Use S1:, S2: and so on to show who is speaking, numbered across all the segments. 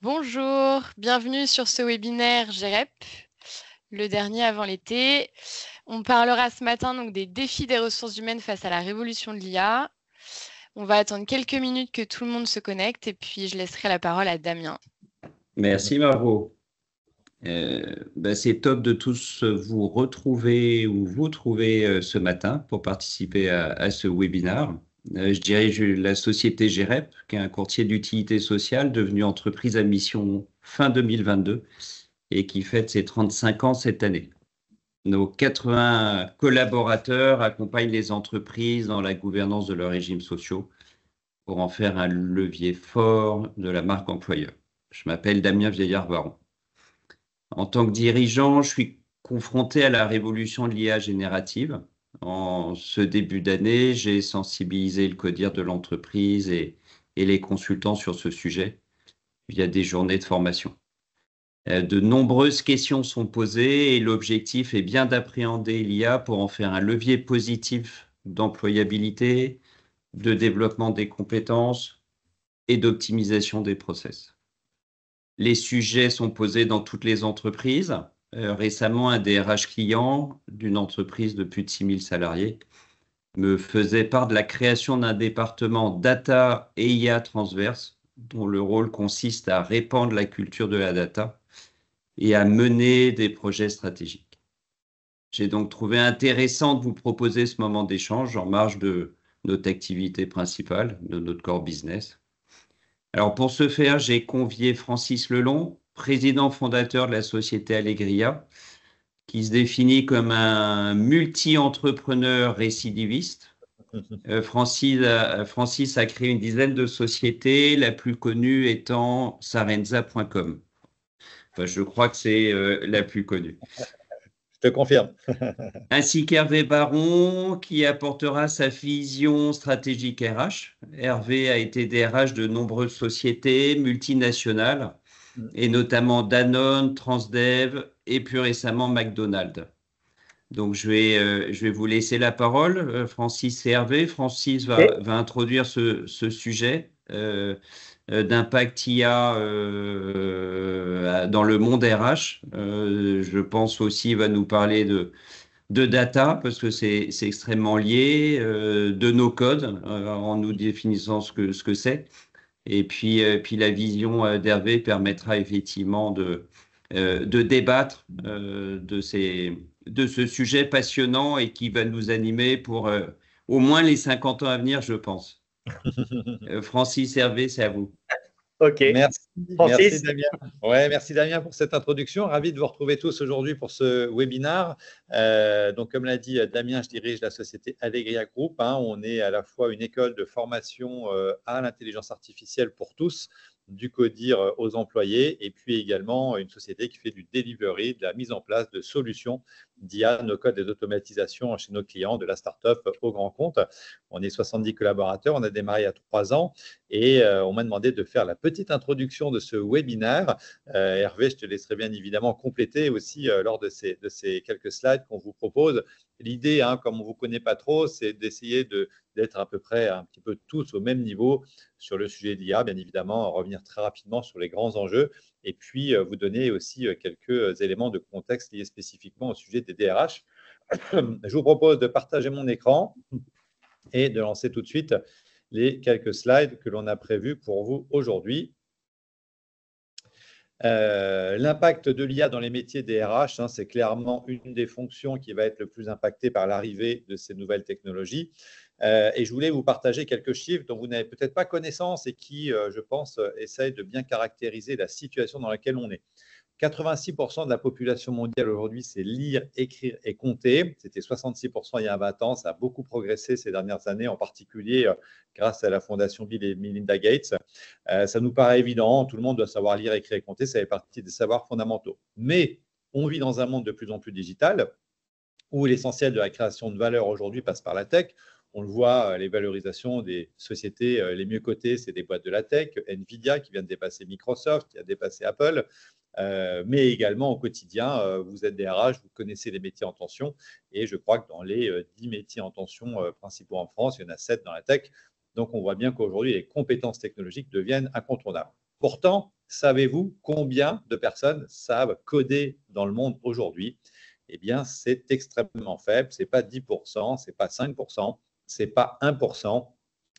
S1: Bonjour, bienvenue sur ce webinaire GREP, le dernier avant l'été. On parlera ce matin donc des défis des ressources humaines face à la révolution de l'IA. On va attendre quelques minutes que tout le monde se connecte et puis je laisserai la parole à Damien.
S2: Merci Margot. C'est top de tous vous retrouver ou vous trouver ce matin pour participer à ce webinaire. Je dirige la société GREP, qui est un courtier d'utilité sociale devenu entreprise à mission fin 2022 et qui fête ses 35 ans cette année. Nos 80 collaborateurs accompagnent les entreprises dans la gouvernance de leurs régimes sociaux pour en faire un levier fort de la marque employeur. Je m'appelle Damien Vieillard-Baron. En tant que dirigeant, je suis confronté à la révolution de l'IA générative. En ce début d'année, j'ai sensibilisé le codir de l'entreprise et les consultants sur ce sujet via des journées de formation. De nombreuses questions sont posées et l'objectif est bien d'appréhender l'IA pour en faire un levier positif d'employabilité, de développement des compétences et d'optimisation des process. Les sujets sont posés dans toutes les entreprises. Récemment, un DRH client d'une entreprise de plus de 6000 salariés me faisait part de la création d'un département data et IA transverse, dont le rôle consiste à répandre la culture de la data et à mener des projets stratégiques. J'ai donc trouvé intéressant de vous proposer ce moment d'échange en marge de notre activité principale, de notre core business. Alors pour ce faire, j'ai convié Francis Lelon, président fondateur de la société Allegria, qui se définit comme un multi-entrepreneur récidiviste. Francis a créé une dizaine de sociétés, la plus connue étant Sarenza.com. Enfin, je crois que c'est la plus connue.
S3: Je te confirme.
S2: Ainsi qu'Hervé Baron, qui apportera sa vision stratégique RH. Hervé a été DRH de nombreuses sociétés multinationales, et notamment Danone, Transdev et plus récemment McDonald's. Donc, je vais vous laisser la parole, Francis et Hervé. Francis va introduire ce sujet d'impact IA dans le monde RH. Je pense aussi va nous parler de data, parce que c'est extrêmement lié, de nos codes, en nous définissant ce que c'est. Et puis la vision d'Hervé permettra effectivement de débattre de ce sujet passionnant et qui va nous animer pour au moins les 50 ans à venir, je pense. Francis, Hervé, c'est à vous.
S3: Ok. Merci Damien. Ouais, merci Damien pour cette introduction. Ravi de vous retrouver tous aujourd'hui pour ce webinaire. Donc, comme l'a dit Damien, je dirige la société Allegria Group. On est à la fois une école de formation à l'intelligence artificielle pour tous, du codir aux employés, et puis également une société qui fait du delivery, de la mise en place de solutions d'IA, no code et d'automatisation chez nos clients, de la start-up au grand compte. On est 70 collaborateurs, on a démarré il y a 3 ans et on m'a demandé de faire la petite introduction de ce webinaire. Hervé, je te laisserai bien évidemment compléter aussi lors de ces quelques slides qu'on vous propose. L'idée, comme on ne vous connaît pas trop, c'est d'essayer d'être à peu près un petit peu tous au même niveau sur le sujet d'IA, bien évidemment, revenir très rapidement sur les grands enjeux et puis vous donner aussi quelques éléments de contexte liés spécifiquement au sujet des DRH. Je vous propose de partager mon écran et de lancer tout de suite les quelques slides que l'on a prévus pour vous aujourd'hui. L'impact de l'IA dans les métiers des RH, c'est clairement une des fonctions qui va être le plus impactée par l'arrivée de ces nouvelles technologies. Et je voulais vous partager quelques chiffres dont vous n'avez peut-être pas connaissance et qui, je pense, essayent de bien caractériser la situation dans laquelle on est. 86% de la population mondiale aujourd'hui, c'est lire, écrire et compter. C'était 66% il y a 20 ans. Ça a beaucoup progressé ces dernières années, en particulier grâce à la fondation Bill et Melinda Gates. Ça nous paraît évident. Tout le monde doit savoir lire, écrire et compter. Ça fait partie des savoirs fondamentaux. Mais on vit dans un monde de plus en plus digital où l'essentiel de la création de valeur aujourd'hui passe par la tech. On le voit, les valorisations des sociétés les mieux cotées, c'est des boîtes de la tech, Nvidia qui vient de dépasser Microsoft, qui a dépassé Apple, mais également au quotidien, vous êtes DRH, vous connaissez les métiers en tension, et je crois que dans les 10 métiers en tension principaux en France, il y en a 7 dans la tech. Donc, on voit bien qu'aujourd'hui, les compétences technologiques deviennent incontournables. Pourtant, Savez-vous combien de personnes savent coder dans le monde aujourd'hui? Eh bien, c'est extrêmement faible. Ce n'est pas 10%, ce n'est pas 5%, ce n'est pas 1%,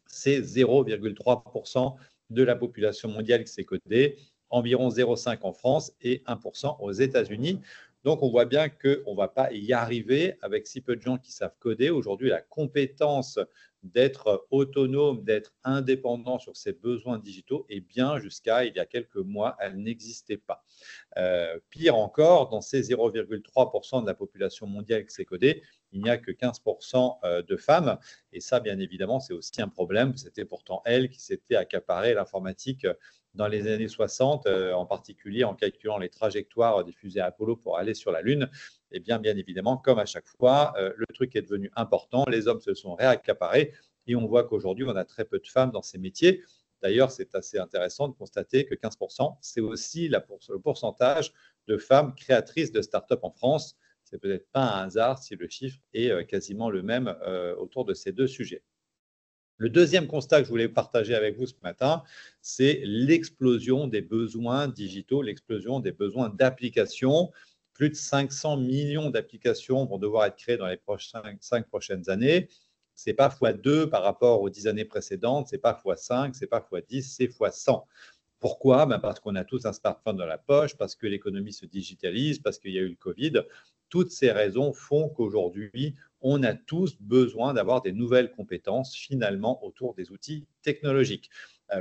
S3: c'est 0,3% de la population mondiale qui sait coder, environ 0,5 en France et 1% aux États-Unis. Donc, on voit bien qu'on ne va pas y arriver avec si peu de gens qui savent coder. Aujourd'hui, la compétence d'être autonome, d'être indépendant sur ses besoins digitaux, et bien jusqu'à il y a quelques mois, elle n'existait pas. Pire encore, dans ces 0,3% de la population mondiale qui sait coder, il n'y a que 15% de femmes. Et ça, bien évidemment, c'est aussi un problème. C'était pourtant elles qui s'étaient accaparées l'informatique dans les années 60, en particulier en calculant les trajectoires des fusées Apollo pour aller sur la Lune. Et bien évidemment, comme à chaque fois, le truc est devenu important, les hommes se sont réaccaparés et on voit qu'aujourd'hui, on a très peu de femmes dans ces métiers. D'ailleurs, c'est assez intéressant de constater que 15%, c'est aussi le pourcentage de femmes créatrices de start-up en France. C'est peut-être pas un hasard si le chiffre est quasiment le même autour de ces deux sujets. Le deuxième constat que je voulais partager avec vous ce matin, c'est l'explosion des besoins digitaux, l'explosion des besoins d'applications. Plus de 500 millions d'applications vont devoir être créées dans les 5 prochaines années. Ce n'est pas x2 par rapport aux 10 années précédentes, ce n'est pas x5, ce n'est pas x10, c'est x100. Pourquoi? Parce qu'on a tous un smartphone dans la poche, parce que l'économie se digitalise, parce qu'il y a eu le Covid. Toutes ces raisons font qu'aujourd'hui, on a tous besoin d'avoir des nouvelles compétences finalement autour des outils technologiques.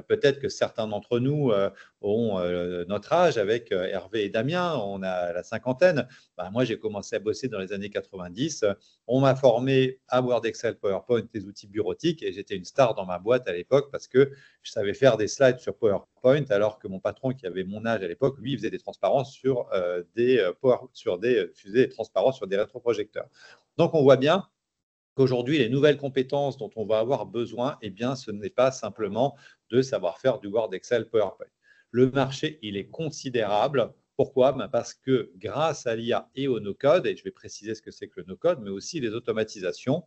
S3: Peut-être que certains d'entre nous ont notre âge avec Hervé et Damien, on a la cinquantaine. Moi, j'ai commencé à bosser dans les années 90. On m'a formé à Word, Excel, PowerPoint, des outils bureautiques et j'étais une star dans ma boîte à l'époque parce que je savais faire des slides sur PowerPoint alors que mon patron qui avait mon âge à l'époque, lui, il faisait des transparences sur des fusées transparences sur des rétroprojecteurs. Donc, on voit bien qu'aujourd'hui, les nouvelles compétences dont on va avoir besoin, eh bien, ce n'est pas simplement de savoir faire du Word, Excel, PowerPoint. Le marché, il est considérable. Pourquoi? Parce que grâce à l'IA et au no-code, et je vais préciser ce que c'est que le no-code, mais aussi les automatisations,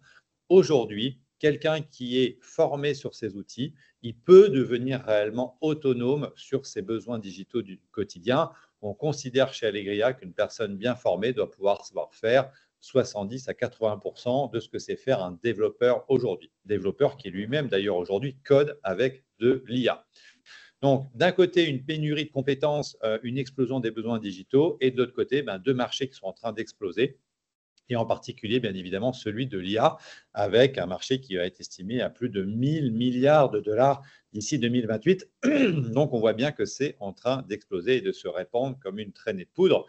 S3: aujourd'hui, quelqu'un qui est formé sur ces outils, il peut devenir réellement autonome sur ses besoins digitaux du quotidien. On considère chez Allegria qu'une personne bien formée doit pouvoir savoir faire 70 à 80% de ce que c'est faire un développeur aujourd'hui. Développeur qui lui-même, d'ailleurs, aujourd'hui, code avec de l'IA. Donc, d'un côté, une pénurie de compétences, une explosion des besoins digitaux, et de l'autre côté, deux marchés qui sont en train d'exploser. Et en particulier, bien évidemment, celui de l'IA, avec un marché qui va être estimé à plus de 1000 milliards de dollars d'ici 2028. Donc, on voit bien que c'est en train d'exploser et de se répandre comme une traînée de poudre,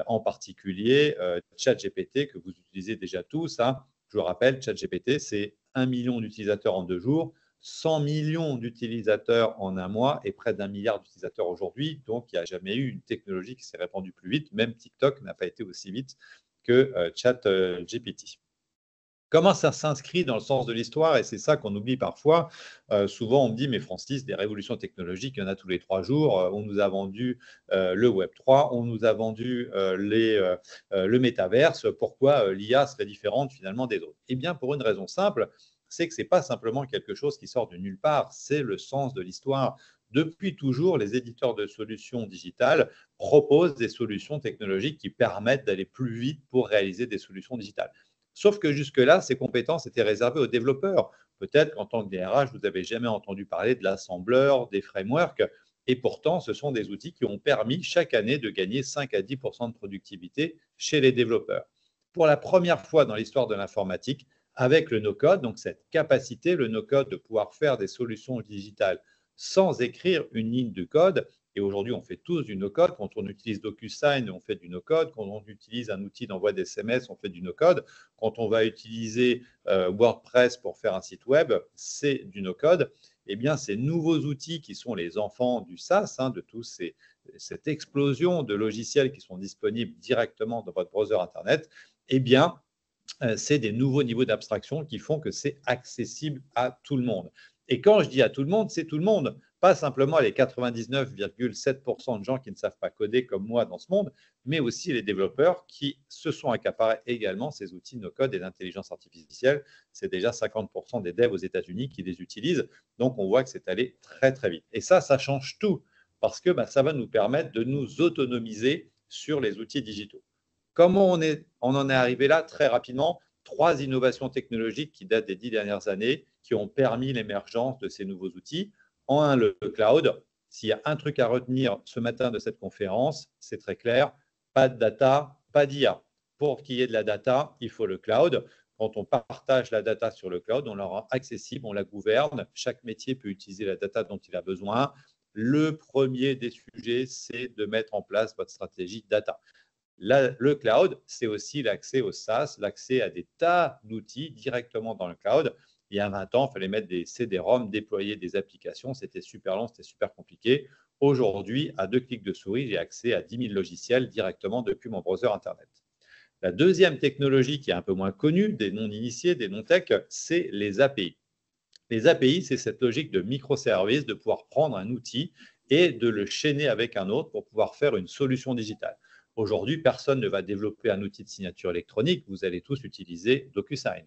S3: en particulier ChatGPT, que vous utilisez déjà tous. Je vous rappelle, ChatGPT, c'est 1 million d'utilisateurs en 2 jours, 100 millions d'utilisateurs en un mois et près d'1 milliard d'utilisateurs aujourd'hui. Donc, il n'y a jamais eu une technologie qui s'est répandue plus vite. Même TikTok n'a pas été aussi vite que ChatGPT. Comment ça s'inscrit dans le sens de l'histoire? Et c'est ça qu'on oublie parfois. Souvent, on me dit, mais Francis, des révolutions technologiques, il y en a tous les 3 jours. On nous a vendu le Web3, on nous a vendu le métaverse. Pourquoi l'IA serait différente finalement des autres? Eh bien, pour une raison simple, c'est que ce n'est pas simplement quelque chose qui sort de nulle part, c'est le sens de l'histoire. Depuis toujours, les éditeurs de solutions digitales proposent des solutions technologiques qui permettent d'aller plus vite pour réaliser des solutions digitales. Sauf que jusque-là, ces compétences étaient réservées aux développeurs. Peut-être qu'en tant que DRH, vous n'avez jamais entendu parler de l'assembleur, des frameworks, et pourtant, ce sont des outils qui ont permis chaque année de gagner 5 à 10% de productivité chez les développeurs. Pour la première fois dans l'histoire de l'informatique, avec le no-code, donc cette capacité, le no-code, de pouvoir faire des solutions digitales sans écrire une ligne de code. Et aujourd'hui, on fait tous du no-code. Quand on utilise DocuSign, on fait du no-code. Quand on utilise un outil d'envoi d'SMS, on fait du no-code. Quand on va utiliser WordPress pour faire un site web, c'est du no-code. Eh bien, ces nouveaux outils qui sont les enfants du SaaS, de cette explosion de logiciels qui sont disponibles directement dans votre browser Internet, eh bien, c'est des nouveaux niveaux d'abstraction qui font que c'est accessible à tout le monde. Et quand je dis à tout le monde, c'est tout le monde, pas simplement les 99,7% de gens qui ne savent pas coder comme moi dans ce monde, mais aussi les développeurs qui se sont accaparés également ces outils no-code et d'intelligence artificielle. C'est déjà 50% des devs aux États-Unis qui les utilisent. Donc, on voit que c'est allé très, très vite. Et ça change tout. parce que ça va nous permettre de nous autonomiser sur les outils digitaux. Comment on en est arrivé là? Très rapidement, 3 innovations technologiques qui datent des 10 dernières années, qui ont permis l'émergence de ces nouveaux outils. En un, le cloud. S'il y a un truc à retenir ce matin de cette conférence, c'est très clair, pas de data, pas d'IA. Pour qu'il y ait de la data, il faut le cloud. Quand on partage la data sur le cloud, on la rend accessible, on la gouverne. Chaque métier peut utiliser la data dont il a besoin. Le premier des sujets, c'est de mettre en place votre stratégie data. Le cloud, c'est aussi l'accès au SaaS, l'accès à des tas d'outils directement dans le cloud. Il y a 20 ans, il fallait mettre des CD-ROM, déployer des applications. C'était super long, c'était super compliqué. Aujourd'hui, à 2 clics de souris, j'ai accès à 10 000 logiciels directement depuis mon browser Internet. La deuxième technologie qui est un peu moins connue, des non-initiés, des non-tech, c'est les API. Les API, c'est cette logique de microservices, de pouvoir prendre un outil et de le chaîner avec un autre pour pouvoir faire une solution digitale. Aujourd'hui, personne ne va développer un outil de signature électronique. Vous allez tous utiliser DocuSign.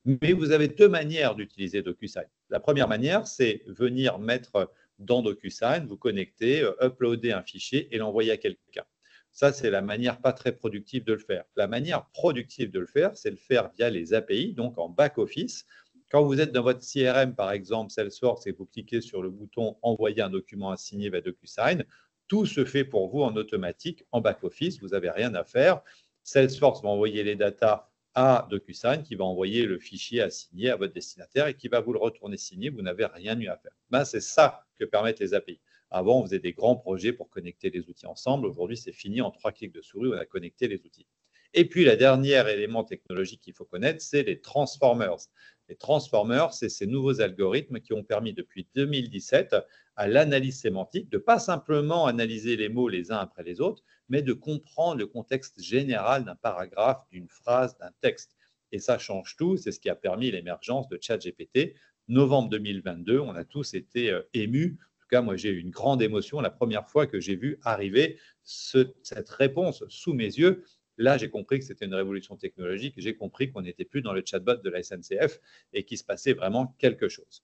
S3: Mais vous avez 2 manières d'utiliser DocuSign. La première manière, c'est venir mettre dans DocuSign, vous connecter, uploader un fichier et l'envoyer à quelqu'un. Ça, c'est la manière pas très productive de le faire. La manière productive de le faire, c'est le faire via les API, donc en back-office. Quand vous êtes dans votre CRM, par exemple, Salesforce, et vous cliquez sur le bouton « Envoyer un document à signer via DocuSign », tout se fait pour vous en automatique, en back-office. Vous n'avez rien à faire. Salesforce va envoyer les datas à DocuSign, qui va envoyer le fichier à signer à votre destinataire et qui va vous le retourner signé. Vous n'avez rien eu à faire. C'est ça que permettent les API. Avant, on faisait des grands projets pour connecter les outils ensemble. Aujourd'hui, c'est fini. En 3 clics de souris, on a connecté les outils. Et puis, le dernier élément technologique qu'il faut connaître, c'est les transformers. Les transformers, c'est ces nouveaux algorithmes qui ont permis depuis 2017 à l'analyse sémantique de pas simplement analyser les mots les uns après les autres, mais de comprendre le contexte général d'un paragraphe, d'une phrase, d'un texte. Et ça change tout. C'est ce qui a permis l'émergence de ChatGPT. Novembre 2022, on a tous été émus. En tout cas, moi, j'ai eu une grande émotion la première fois que j'ai vu arriver cette réponse sous mes yeux. Là, j'ai compris que c'était une révolution technologique. J'ai compris qu'on n'était plus dans le chatbot de la SNCF et qu'il se passait vraiment quelque chose.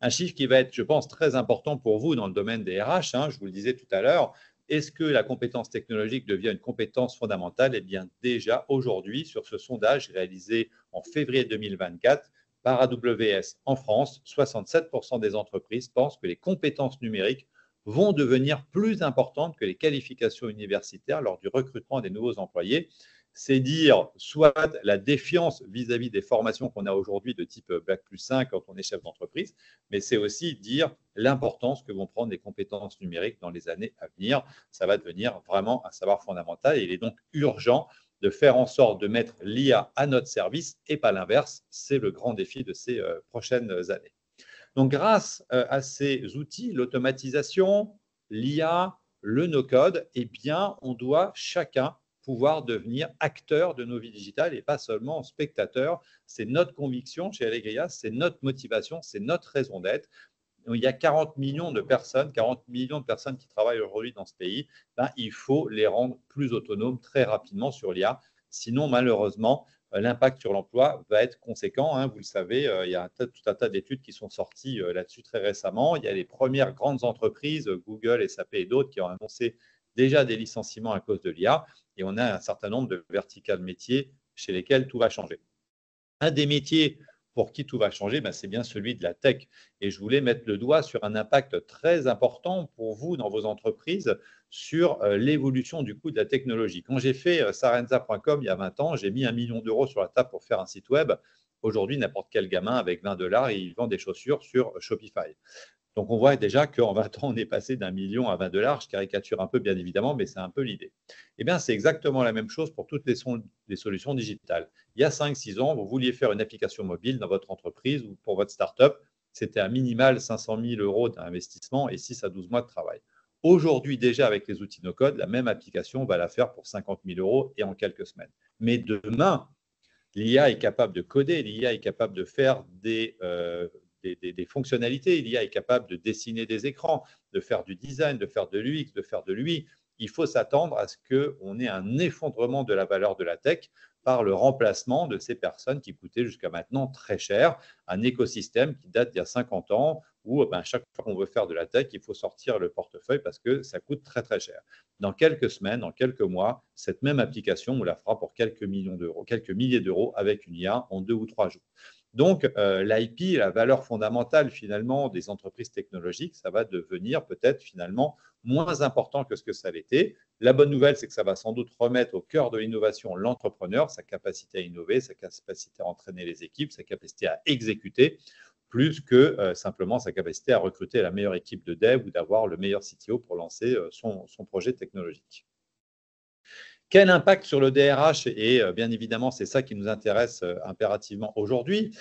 S3: Un chiffre qui va être, je pense, très important pour vous dans le domaine des RH, je vous le disais tout à l'heure, est-ce que la compétence technologique devient une compétence fondamentale? Eh bien, déjà aujourd'hui, sur ce sondage réalisé en février 2024 par AWS en France, 67% des entreprises pensent que les compétences numériques vont devenir plus importantes que les qualifications universitaires lors du recrutement des nouveaux employés. C'est dire soit la défiance vis-à-vis des formations qu'on a aujourd'hui de type Bac+5 quand on est chef d'entreprise, mais c'est aussi dire l'importance que vont prendre les compétences numériques dans les années à venir. Ça va devenir vraiment un savoir fondamental et il est donc urgent de faire en sorte de mettre l'IA à notre service et pas l'inverse. C'est le grand défi de ces prochaines années. Donc, grâce à ces outils, l'automatisation, l'IA, le no-code, eh bien, on doit chacun pouvoir devenir acteur de nos vies digitales et pas seulement spectateur. C'est notre conviction chez Allegria, c'est notre motivation, c'est notre raison d'être. Il y a 40 millions de personnes qui travaillent aujourd'hui dans ce pays. Il faut les rendre plus autonomes très rapidement sur l'IA. Sinon, malheureusement, l'impact sur l'emploi va être conséquent. Vous le savez, il y a tout un tas d'études qui sont sorties là-dessus très récemment. Il y a les premières grandes entreprises, Google, SAP et d'autres, qui ont annoncé déjà des licenciements à cause de l'IA. Et on a un certain nombre de verticales métiers chez lesquels tout va changer. Un des métiers pour qui tout va changer, c'est bien celui de la tech. Et je voulais mettre le doigt sur un impact très important pour vous dans vos entreprises sur l'évolution du coût de la technologie. Quand j'ai fait Sarenza.com il y a 20 ans, j'ai mis 1 million d'euros sur la table pour faire un site web. Aujourd'hui, n'importe quel gamin avec 20 $, il vend des chaussures sur Shopify. Donc, on voit déjà qu'en 20 ans, on est passé d'1 million à 20 $. Je caricature un peu, bien évidemment, mais c'est un peu l'idée. Eh bien, c'est exactement la même chose pour toutes les solutions digitales. Il y a 5-6 ans, vous vouliez faire une application mobile dans votre entreprise ou pour votre start-up. C'était un minimal 500 000 € d'investissement et 6 à 12 mois de travail. Aujourd'hui, déjà, avec les outils no-code, la même application, on va la faire pour 50 000 € et en quelques semaines. Mais demain, l'IA est capable de coder, l'IA est capable de faire des fonctionnalités, l'IA est capable de dessiner des écrans, de faire du design, de faire de l'UX, de faire de l'UI. Il faut s'attendre à ce qu'on ait un effondrement de la valeur de la tech. par le remplacement de ces personnes qui coûtaient jusqu'à maintenant très cher, un écosystème qui date d'il y a 50 ans où chaque fois qu'on veut faire de la tech, il faut sortir le portefeuille parce que ça coûte très très cher. Dans quelques semaines, dans quelques mois, cette même application, on la fera pour quelques millions d'euros, quelques milliers d'euros avec une IA en 2 ou 3 jours. Donc, l'IP, la valeur fondamentale finalement des entreprises technologiques, ça va devenir peut-être finalement moins important que ce que ça l'était. La bonne nouvelle, c'est que ça va sans doute remettre au cœur de l'innovation l'entrepreneur, sa capacité à innover, sa capacité à entraîner les équipes, sa capacité à exécuter, plus que simplement sa capacité à recruter la meilleure équipe de dev ou d'avoir le meilleur CTO pour lancer son projet technologique. Quel impact sur le DRH? Et bien évidemment, c'est ça qui nous intéresse impérativement aujourd'hui.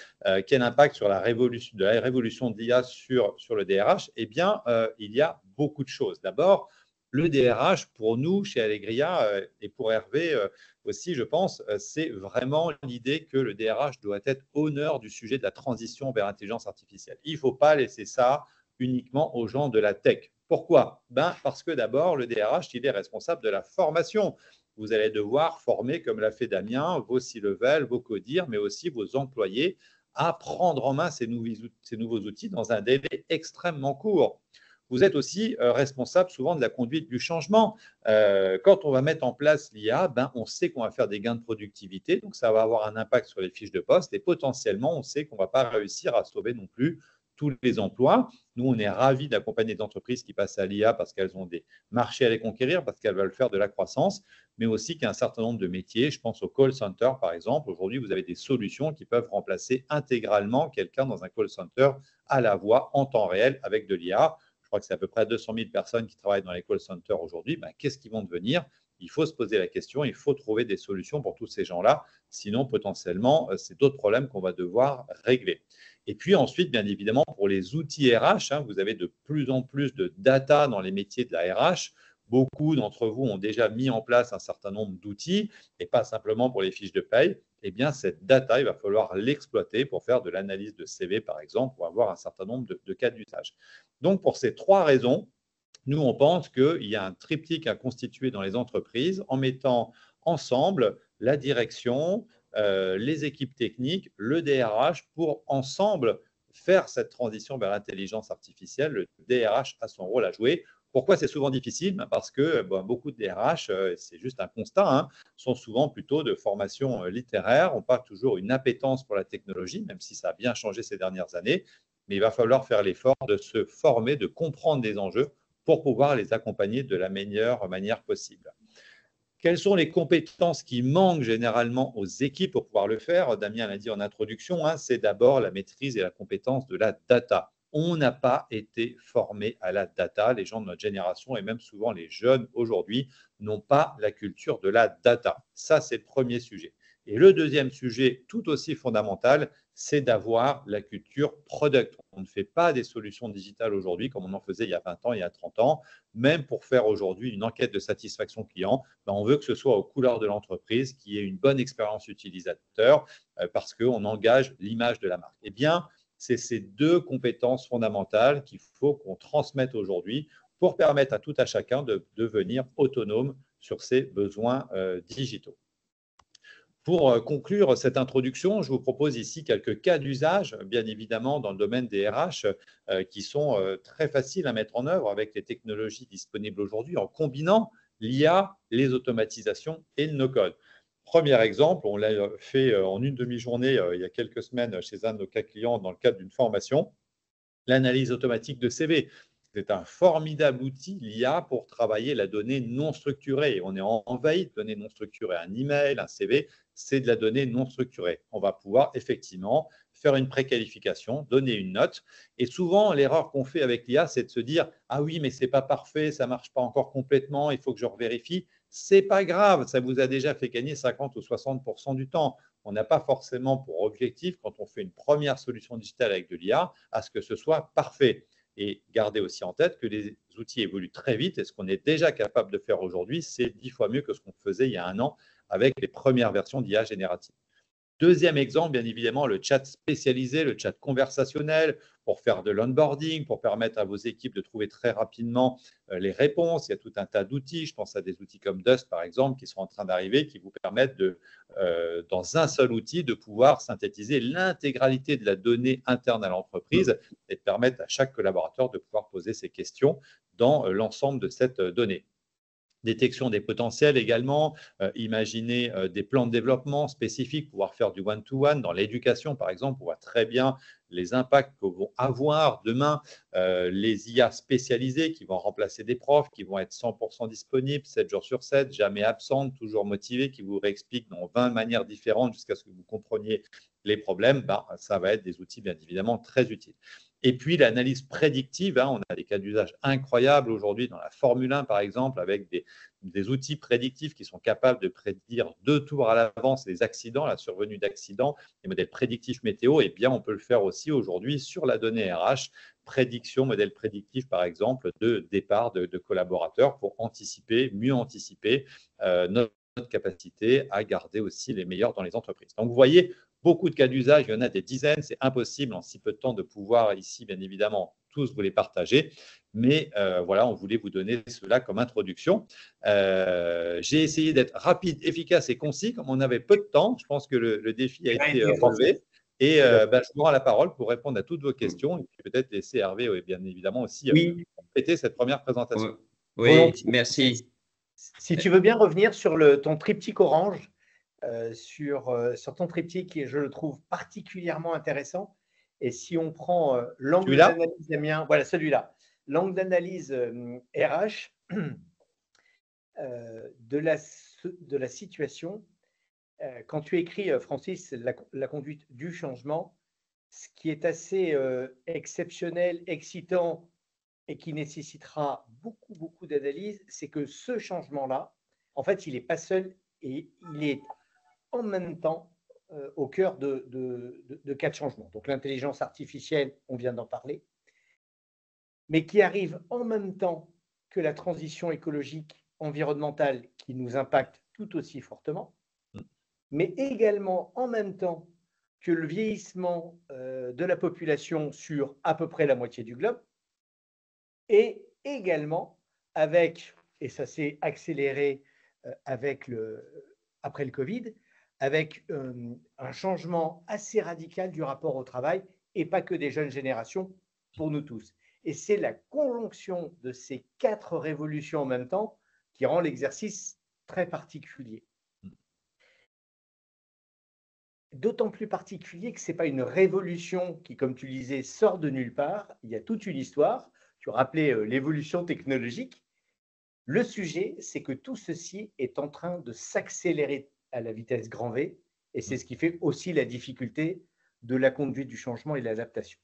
S3: Quel impact sur la révolution de l'IA sur le DRH? Eh bien, il y a beaucoup de choses. D'abord, le DRH, pour nous, chez Allegria, et pour Hervé aussi, je pense, c'est vraiment l'idée que le DRH doit être honneur du sujet de la transition vers l'intelligence artificielle. Il ne faut pas laisser ça uniquement aux gens de la tech. Pourquoi? Parce que d'abord, le DRH, il est responsable de la formation. Vous allez devoir former, comme l'a fait Damien, vos C-level, vos codires, mais aussi vos employés à prendre en main ces nouveaux outils dans un délai extrêmement court. Vous êtes aussi responsable souvent de la conduite du changement. Quand on va mettre en place l'IA, on sait qu'on va faire des gains de productivité, donc ça va avoir un impact sur les fiches de poste et potentiellement, on sait qu'on ne va pas réussir à sauver non plus tous les emplois. Nous, on est ravis d'accompagner des entreprises qui passent à l'IA parce qu'elles ont des marchés à les conquérir, parce qu'elles veulent faire de la croissance, mais aussi qu'il y a un certain nombre de métiers. Je pense au call center, par exemple. Aujourd'hui, vous avez des solutions qui peuvent remplacer intégralement quelqu'un dans un call center à la voix en temps réel avec de l'IA. Je crois que c'est à peu près 200 000 personnes qui travaillent dans les call centers aujourd'hui. Qu'est-ce qu'ils vont devenir? Il faut se poser la question, il faut trouver des solutions pour tous ces gens-là. Sinon, potentiellement, c'est d'autres problèmes qu'on va devoir régler. Et puis ensuite, bien évidemment, pour les outils RH, vous avez de plus en plus de data dans les métiers de la RH. Beaucoup d'entre vous ont déjà mis en place un certain nombre d'outils et pas simplement pour les fiches de paye. Eh bien, cette data, il va falloir l'exploiter pour faire de l'analyse de CV, par exemple, pour avoir un certain nombre de cas d'usage. Donc, pour ces 3 raisons, nous, on pense qu'il y a un triptyque à constituer dans les entreprises en mettant ensemble la direction, les équipes techniques, le DRH, pour ensemble faire cette transition vers l'intelligence artificielle. Le DRH a son rôle à jouer. Pourquoi c'est souvent difficile? Parce que beaucoup de DRH, c'est juste un constat, sont souvent plutôt de formation littéraire, n'ont pas toujours une appétence pour la technologie, même si ça a bien changé ces dernières années. Mais il va falloir faire l'effort de se former, de comprendre les enjeux pour pouvoir les accompagner de la meilleure manière possible. Quelles sont les compétences qui manquent généralement aux équipes pour pouvoir le faire? Damien l'a dit en introduction, c'est d'abord la maîtrise et la compétence de la data. On n'a pas été formé à la data. Les gens de notre génération et même souvent les jeunes aujourd'hui n'ont pas la culture de la data. Ça, c'est le premier sujet. Et le deuxième sujet, tout aussi fondamental, c'est d'avoir la culture product. On ne fait pas des solutions digitales aujourd'hui comme on en faisait il y a 20 ans, il y a 30 ans. Même pour faire aujourd'hui une enquête de satisfaction client, on veut que ce soit aux couleurs de l'entreprise, qu'il y ait une bonne expérience utilisateur parce qu'on engage l'image de la marque. Eh bien, c'est ces 2 compétences fondamentales qu'il faut qu'on transmette aujourd'hui pour permettre à tout à chacun de devenir autonome sur ses besoins digitaux. Pour conclure cette introduction, je vous propose ici quelques cas d'usage, bien évidemment dans le domaine des RH, qui sont très faciles à mettre en œuvre avec les technologies disponibles aujourd'hui en combinant l'IA, les automatisations et le no-code. Premier exemple, on l'a fait en une demi-journée il y a quelques semaines chez un de nos cas clients dans le cadre d'une formation, l'analyse automatique de CV. C'est un formidable outil, l'IA, pour travailler la donnée non structurée. On est en veille de données non structurées. Un email, un CV, c'est de la donnée non structurée. On va pouvoir effectivement faire une préqualification, donner une note. Et souvent, l'erreur qu'on fait avec l'IA, c'est de se dire « Ah oui, mais ce n'est pas parfait, ça ne marche pas encore complètement, il faut que je revérifie. » Ce n'est pas grave, ça vous a déjà fait gagner 50 ou 60% du temps. On n'a pas forcément pour objectif, quand on fait une première solution digitale avec de l'IA, à ce que ce soit parfait. Et gardez aussi en tête que les outils évoluent très vite et ce qu'on est déjà capable de faire aujourd'hui, c'est 10 fois mieux que ce qu'on faisait il y a 1 an avec les premières versions d'IA générative. Deuxième exemple, bien évidemment, le chat spécialisé, le chat conversationnel pour faire de l'onboarding, pour permettre à vos équipes de trouver très rapidement les réponses. Il y a tout un tas d'outils. Je pense à des outils comme Dust, par exemple, qui sont en train d'arriver, qui vous permettent dans un seul outil de pouvoir synthétiser l'intégralité de la donnée interne à l'entreprise et de permettre à chaque collaborateur de pouvoir poser ses questions dans l'ensemble de cette donnée. Détection des potentiels également, imaginer des plans de développement spécifiques, pouvoir faire du one-to-one dans l'éducation, par exemple, on voit très bien les impacts que vont avoir demain les IA spécialisés qui vont remplacer des profs, qui vont être 100% disponibles, 7 jours sur 7, jamais absentes, toujours motivés, qui vous réexpliquent dans 20 manières différentes jusqu'à ce que vous compreniez les problèmes. Ça va être des outils bien évidemment très utiles. Et puis l'analyse prédictive, on a des cas d'usage incroyables aujourd'hui dans la Formule 1 par exemple, avec des outils prédictifs qui sont capables de prédire 2 tours à l'avance les accidents, la survenue d'accidents, les modèles prédictifs météo. Et bien on peut le faire aussi aujourd'hui sur la donnée RH, prédiction, modèle prédictif par exemple de départ de collaborateurs pour anticiper, mieux anticiper notre capacité à garder aussi les meilleurs dans les entreprises. Donc vous voyez, beaucoup de cas d'usage, il y en a des dizaines, c'est impossible en si peu de temps de pouvoir ici, bien évidemment, tous vous les partager. Mais voilà, on voulait vous donner cela comme introduction. J'ai essayé d'être rapide, efficace et concis, comme on avait peu de temps. Je pense que le défi a été relevé. Et je vous rends la parole pour répondre à toutes vos questions et puis peut-être laisser Hervé, bien évidemment, aussi compléter cette première présentation.
S2: Oui, merci.
S4: Si tu veux bien revenir sur ton triptyque orange, sur ton triptyque qui, je le trouve particulièrement intéressant. Et si on prend l'angle d'analyse, Damien, voilà celui-là, l'angle d'analyse RH de la situation, quand tu écris, Francis, la conduite du changement, ce qui est assez exceptionnel, excitant et qui nécessitera beaucoup, beaucoup d'analyse, c'est que ce changement-là, en fait, il n'est pas seul et il est en même temps au cœur de 4 changements. Donc l'intelligence artificielle, on vient d'en parler, mais qui arrive en même temps que la transition écologique, environnementale qui nous impacte tout aussi fortement, mais également en même temps que le vieillissement de la population sur à peu près la moitié du globe, et également avec, et ça s'est accéléré après le Covid, avec un changement assez radical du rapport au travail, et pas que des jeunes générations, pour nous tous. Et c'est la conjonction de ces 4 révolutions en même temps qui rend l'exercice très particulier. D'autant plus particulier que ce n'est pas une révolution qui, comme tu le disais, sort de nulle part. Il y a toute une histoire. Tu rappelais l'évolution technologique. Le sujet, c'est que tout ceci est en train de s'accélérer à la vitesse grand V, et c'est ce qui fait aussi la difficulté de la conduite du changement et de l'adaptation.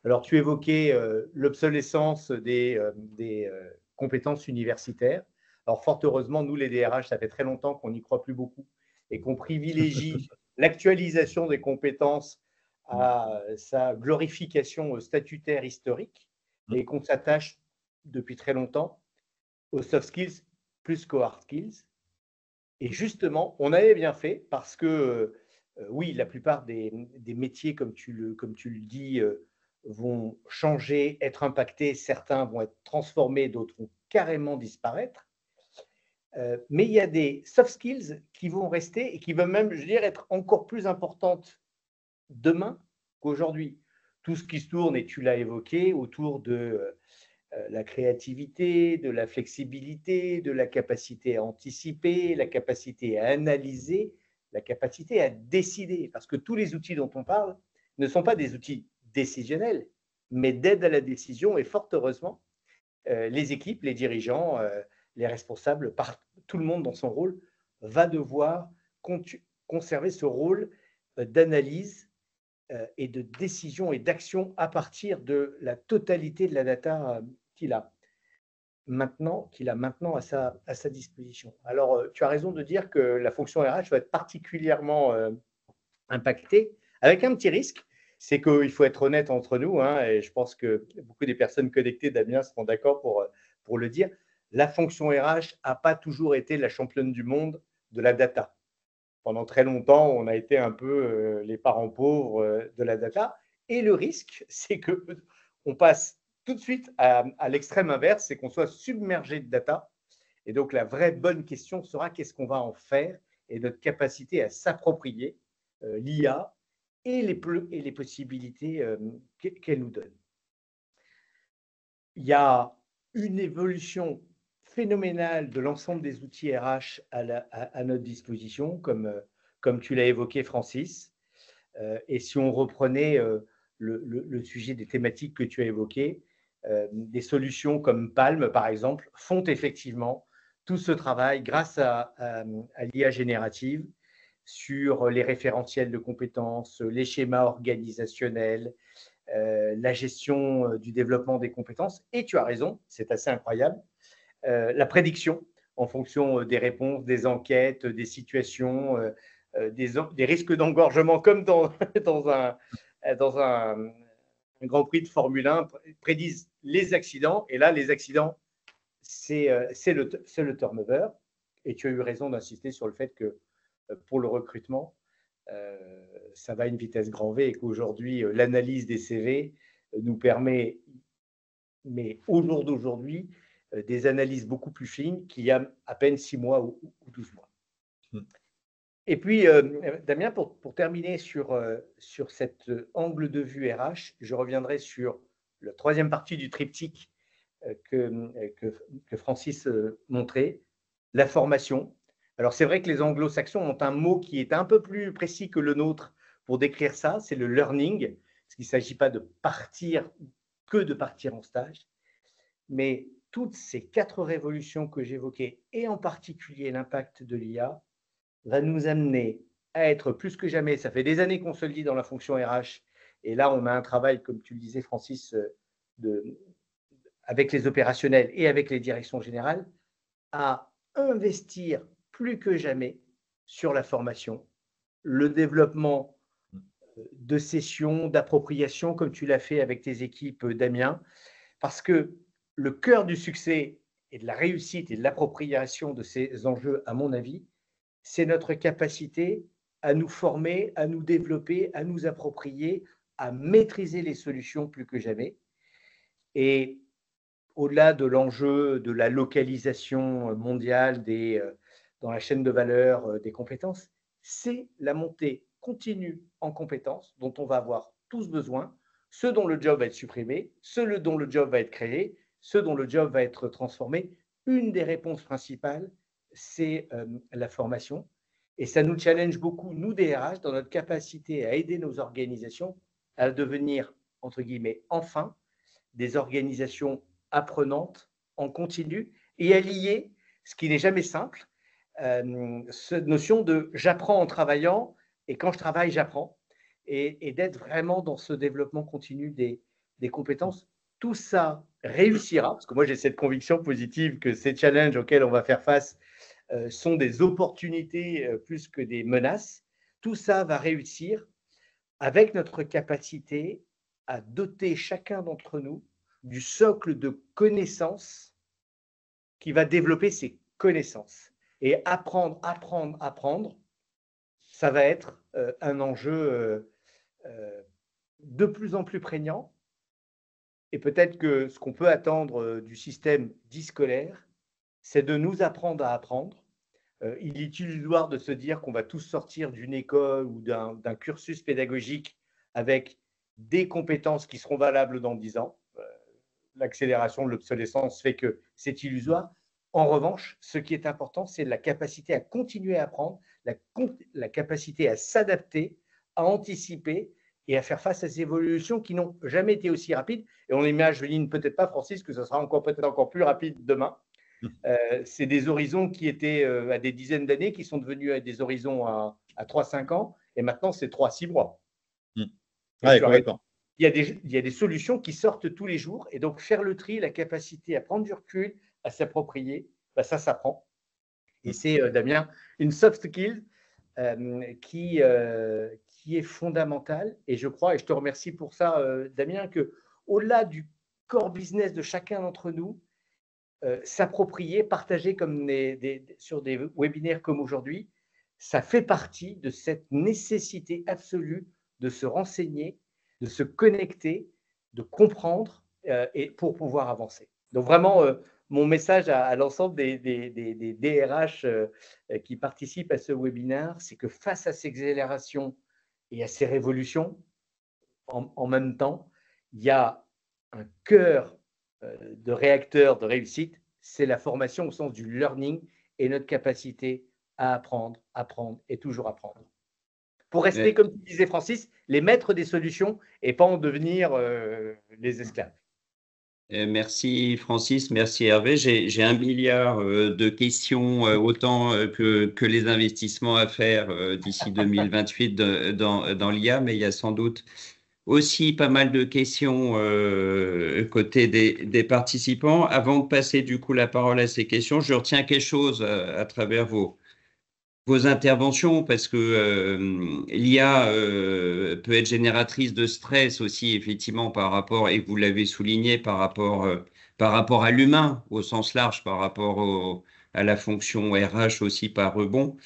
S4: Alors, tu évoquais l'obsolescence des compétences universitaires. Alors, fort heureusement, nous, les DRH, ça fait très longtemps qu'on n'y croit plus beaucoup et qu'on privilégie l'actualisation des compétences à sa glorification statutaire historique et qu'on s'attache depuis très longtemps aux soft skills plus qu'aux hard skills. Et justement, on avait bien fait parce que, oui, la plupart des métiers, comme tu le dis, vont changer, être impactés. Certains vont être transformés, d'autres vont carrément disparaître. Mais il y a des soft skills qui vont rester et qui vont même, je dirais, être encore plus importantes demain qu'aujourd'hui. Tout ce qui se tourne, et tu l'as évoqué, autour de la créativité, de la flexibilité, de la capacité à anticiper, la capacité à analyser, la capacité à décider. Parce que tous les outils dont on parle ne sont pas des outils décisionnels, mais d'aide à la décision. Et fort heureusement, les équipes, les dirigeants, les responsables, tout le monde dans son rôle, va devoir conserver ce rôle d'analyse et de décision et d'action à partir de la totalité de la data qu'il a maintenant à sa disposition. Alors, tu as raison de dire que la fonction RH va être particulièrement impactée, avec un petit risque, c'est qu'il faut être honnête entre nous, et je pense que beaucoup des personnes connectées, Damien, seront d'accord pour le dire. La fonction RH n'a pas toujours été la championne du monde de la data. pendant très longtemps, on a été un peu les parents pauvres de la data. Et le risque, c'est qu'on passe tout de suite à l'extrême inverse, c'est qu'on soit submergé de data. Et donc, la vraie bonne question sera qu'est-ce qu'on va en faire et notre capacité à s'approprier l'IA et les possibilités qu'elle nous donne. Il y a une évolution phénoménale de l'ensemble des outils RH à notre disposition, comme tu l'as évoqué, Francis. Et si on reprenait le sujet des thématiques que tu as évoquées, des solutions comme Palm, par exemple, font effectivement tout ce travail grâce à l'IA générative sur les référentiels de compétences, les schémas organisationnels, la gestion du développement des compétences. Et tu as raison, c'est assez incroyable, la prédiction en fonction des réponses, des enquêtes, des situations, des risques d'engorgement, comme dans un Grand Prix de Formule 1, prédisent les accidents. Et là, les accidents, c'est le turnover. Et tu as eu raison d'insister sur le fait que pour le recrutement, ça va à une vitesse grand V et qu'aujourd'hui, l'analyse des CV nous permet, mais au jour d'aujourd'hui, des analyses beaucoup plus fines qu'il y a à peine 6 mois ou 12 mois. Et puis, Damien, pour terminer sur cet angle de vue RH, je reviendrai sur la troisième partie du triptyque que Francis montrait, la formation. Alors, c'est vrai que les anglo-saxons ont un mot qui est un peu plus précis que le nôtre pour décrire ça, c'est le learning, parce qu'il ne s'agit pas de partir en stage, mais toutes ces 4 révolutions que j'évoquais, et en particulier l'impact de l'IA, va nous amener à être plus que jamais, ça fait des années qu'on se le dit dans la fonction RH, et là on a un travail, comme tu le disais Francis, avec les opérationnels et avec les directions générales, à investir plus que jamais sur la formation, le développement de sessions, d'appropriation, comme tu l'as fait avec tes équipes, Damien, parce que le cœur du succès et de la réussite et de l'appropriation de ces enjeux, à mon avis, c'est notre capacité à nous former, à nous développer, à nous approprier, à maîtriser les solutions plus que jamais. Et au-delà de l'enjeu de la localisation mondiale dans la chaîne de valeur des compétences, c'est la montée continue en compétences dont on va avoir tous besoin, ceux dont le job va être supprimé, ceux dont le job va être créé, ceux dont le job va être transformé. Une des réponses principales, c'est la formation. Et ça nous challenge beaucoup, nous, DRH, dans notre capacité à aider nos organisations à devenir, entre guillemets, enfin, des organisations apprenantes en continu et à lier, ce qui n'est jamais simple, cette notion de j'apprends en travaillant et quand je travaille, j'apprends. Et d'être vraiment dans ce développement continu des compétences. Tout ça réussira, parce que moi j'ai cette conviction positive que ces challenges auxquels on va faire face sont des opportunités plus que des menaces. Tout ça va réussir avec notre capacité à doter chacun d'entre nous du socle de connaissances qui va développer ses connaissances. Et apprendre, ça va être un enjeu de plus en plus prégnant. Et peut-être que ce qu'on peut attendre du système dit scolaire, c'est de nous apprendre à apprendre. Il est illusoire de se dire qu'on va tous sortir d'une école ou d'un cursus pédagogique avec des compétences qui seront valables dans 10 ans. L'accélération de l'obsolescence fait que c'est illusoire. En revanche, ce qui est important, c'est la capacité à continuer à apprendre, la capacité à s'adapter, à anticiper et à faire face à ces évolutions qui n'ont jamais été aussi rapides. Et on imagine peut-être pas, Francis, que ce sera peut-être encore plus rapide demain. C'est des horizons qui étaient à des dizaines d'années, qui sont devenus à des horizons à 3-5 ans, et maintenant c'est 3-6 mois.
S3: Ouais, complètement.
S4: Il y a des solutions qui sortent tous les jours, et donc faire le tri, la capacité à prendre du recul, à s'approprier, bah ça s'apprend. Et c'est, Damien, une soft skill qui est fondamentale. Et je crois, et je te remercie pour ça, Damien, qu'au-delà du core business de chacun d'entre nous, s'approprier, partager comme sur des webinaires comme aujourd'hui, ça fait partie de cette nécessité absolue de se renseigner, de se connecter, de comprendre et pour pouvoir avancer. Donc vraiment, mon message à l'ensemble des DRH qui participent à ce webinaire, c'est que face à ces accélérations et à ces révolutions, en même temps, il y a un cœur de réacteur de réussite, c'est la formation au sens du learning et notre capacité à apprendre, apprendre et toujours apprendre. Pour rester, comme tu disais Francis, les maîtres des solutions et pas en devenir les esclaves.
S2: Merci Francis, merci Hervé. J'ai 1 milliard de questions, autant que les investissements à faire d'ici 2028 dans l'IA, mais il y a sans doute aussi pas mal de questions côté des participants. Avant de passer du coup la parole à ces questions, je retiens quelque chose à travers vos interventions, parce que l'IA peut être génératrice de stress aussi, effectivement, par rapport, et vous l'avez souligné, par rapport à l'humain au sens large, par rapport à la fonction RH aussi par rebond.